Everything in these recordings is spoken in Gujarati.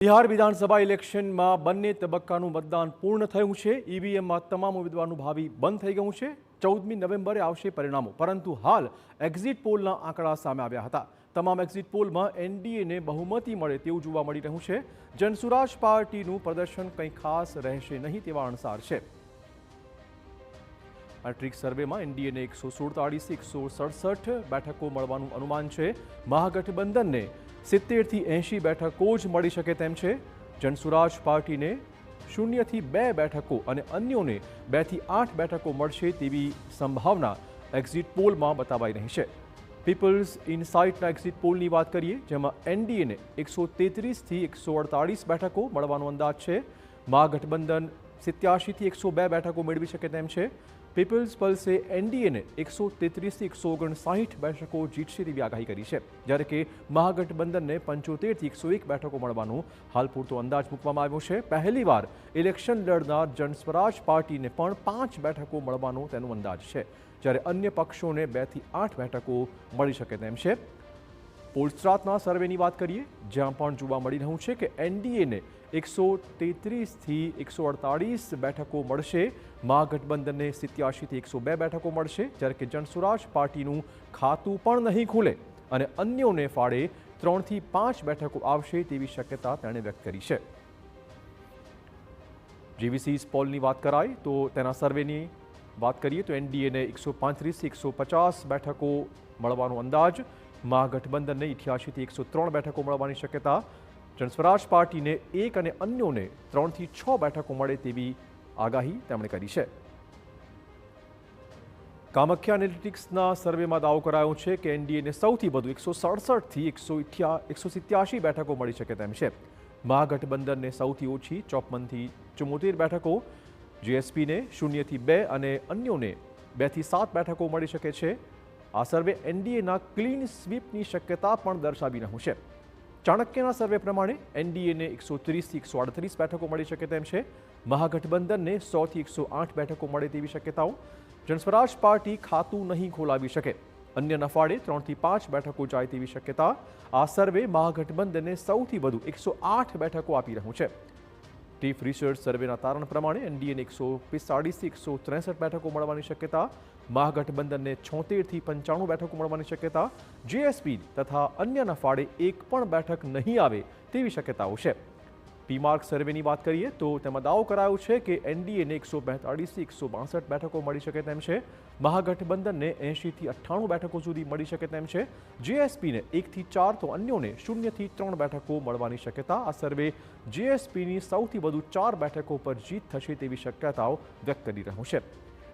બિહાર વિધાનસભા ઇલેક્શનમાં બંને તબક્કાનું મતદાન પૂર્ણ થયું છે। ઈવીએમમાં તમામ ઉમેદવારનું ભાવિ બંધ થઈ ગયું છે। 14મી નવેમ્બરે આવશે પરિણામો, પરંતુ હાલ એક્ઝિટ પોલના આંકડા સામે આવ્યા હતા। તમામ એક્ઝિટ પોલમાં એનડીએને બહુમતી મળે તેવું જોવા મળી રહ્યું છે। જનસુરાજ પાર્ટીનું પ્રદર્શન કંઈ ખાસ રહેશે નહીં તેવા અણસાર છે। મેટ્રિક સર્વેમાં એનડીએને 147 167 બેઠકો મળવાનું અનુમાન છે। મહાગઠબંધનને 70 થી 80 બેઠકો જ મળી શકે તેમ છે। જનસુરાજ પાર્ટીને 0 થી 2 બેઠકો અને અન્યોને 2 થી 8 બેઠકો મળશે તેવી સંભાવના એક્ઝિટ પોલમાં બતાવાઈ રહી છે। પીપલ્સ ઇનસાઇટના એક્ઝિટ પોલની વાત કરીએ, જેમાં એનડીએને 133 થી 148 બેઠકો મળવાનો અંદાજ છે। મહાગઠબંધન 87 થી 102 બેઠકો મેળવી શકે તેમ છે। પીપલ્સ પલ્સે એનડીએને 133 થી 159 બેઠકો જીતશે તેવી આગાહી કરી છે, જ્યારે કે મહાગઠબંધનને 75 થી 101 બેઠકો મળવાનો હાલ પૂરતો અંદાજ મૂકવામાં આવ્યો છે। પહેલીવાર ઇલેક્શન લડનાર જનસ્વરાજ પાર્ટીને પણ 5 બેઠકો મળવાનો તેનો અંદાજ છે, જ્યારે અન્ય પક્ષોને 2 થી 8 બેઠકો મળી શકે તેમ છે। પોલસ્ટ્રાતના સર્વેની વાત કરીએ, જ્યાં પણ જોવા મળી રહ્યું છે કે એનડીએને 133 થી 148 બેઠકો મળશે, મહાગઠબંધનને 87 થી 102 બેઠકો મળશે, જ્યારે કે જનસુરાજ પાર્ટીનું ખાતું પણ નહીં ખુલે અને અન્યોને ફાળે 3 થી 5 બેઠકો આવશે તેવી શક્યતા તેણે વ્યક્ત કરી છે। જીવીસી પોલની વાત કરાય તો તેના સર્વેની વાત કરીએ તો એનડીએને 135 થી 150 બેઠકો મળવાનો અંદાજ, મહાગઠબંધનને 88 થી 103 બેઠકો મળવાની શક્યતા, જનસ્વરાજ પાર્ટીને 1 અને અન્યોને 3 થી 6 બેઠકો મળે તેવી આગાહી તેમણે કરી છે। કામાખ્યા એનાલિટિક્સના સર્વેમાં દાવો કરાયો છે કે એનડીએને સૌથી વધુ 167 થી 187 બેઠકો મળી શકે તેમ છે। મહાગઠબંધનને સૌથી ઓછી 54 થી 74 બેઠકો, જીએસપીને 0 થી 2 અને અન્યોને 2 થી 7 બેઠકો મળી શકે છે। આ સર્વે એનડીએના ક્લીન સ્વીપની શક્યતા પણ દર્શાવી રહ્યું છે। ચાણક્યના સર્વે પ્રમાણે એનડીએને 130 થી 138 બેઠકો મળી શકે તેમ છે, મહાગઠબંધનને 100 થી 108 બેઠકો મળે તેવી શક્યતાઓ, જનસ્વરાજ પાર્ટી ખાતું નહીં ખોલાવી શકે, અન્ય નફાડે 3 થી 5 બેઠકો જાય તેવી શક્યતા। આ સર્વે મહાગઠબંધનને સૌથી વધુ 108 બેઠકો આપી રહ્યું છે। ટીફ રિસર્ચ સર્વેના તારણ પ્રમાણે એનડીએને 145 થી 163 બેઠકો મળવાની શક્યતા, મહાગઠબંધનને 76 થી 95 બેઠકો મળવાની શક્યતા, જીએસપી તથા અન્યના ફાળે એક પણ બેઠક નહીં આવે તેવી શક્યતાઓ છે। પીમાર્ક સર્વેની વાત કરીએ તો તેમાં દાવો કરાયો છે કે એનડીએને 142 થી 162 બેઠકો મળી શકે તેમ છે, મહાગઠબંધનને 80 થી 98 બેઠકો સુધી મળી શકે તેમ છે, જીએસપીને 1 થી 4 તો અન્યોને 0 થી 3 બેઠકો મળવાની શક્યતા। આ સર્વે જીએસપીની સૌથી વધુ 4 બેઠકો પર જીત થશે તેવી શક્યતાઓ વ્યક્ત કરી રહ્યું છે।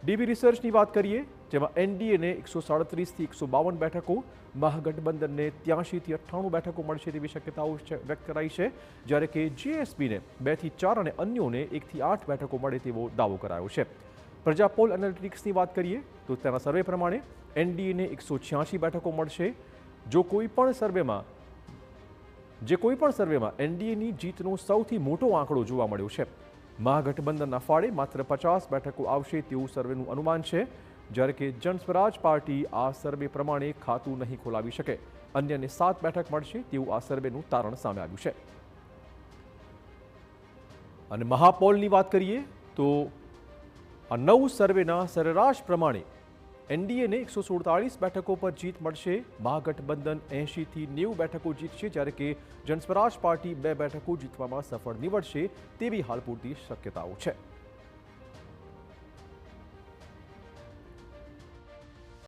ડીબી રિસર્ચની વાત કરીએ, જેમાં એનડીએને 137 થી 152 બેઠકો, મહાગઠબંધનને 83 થી 98 બેઠકો મળશે તેવી શક્યતાઓ વ્યક્ત કરાઈ છે, જ્યારે કે જીએસપીને 2 થી 4 અને અન્યોને 1 થી 8 બેઠકો મળે તેવો દાવો કરાયો છે। પ્રજાપોલ એનાલિટિક્સની વાત કરીએ તો તેના સર્વે પ્રમાણે એનડીએને 186 બેઠકો મળશે। જે કોઈ પણ સર્વેમાં એનડીએની જીતનો સૌથી મોટો આંકડો જોવા મળ્યો છે। મહાગઠબંધનના ફાળે માત્ર 50 બેઠકો આવશે તેવું સર્વેનું અનુમાન છે, જ્યારે કે જનસ્વરાજ પાર્ટી આ સર્વે પ્રમાણે ખાતું નહીં ખોલાવી શકે, અન્યને 7 બેઠક મળશે તેવું આ સર્વેનું તારણ સામે આવ્યું છે। અને મહાપોલની વાત કરીએ તો આ 9 સર્વેના સરેરાશ પ્રમાણે એનડીએને 147 બેઠકો પર જીત મળશે, મહાગઠબંધન 80 થી 90 બેઠકો જીતશે, જ્યારે કે જનસ્વરાજ પાર્ટી 2 બેઠકો જીતવામાં સફળ નીવડશે તેવી હાલ પૂરતી શક્યતાઓ છે।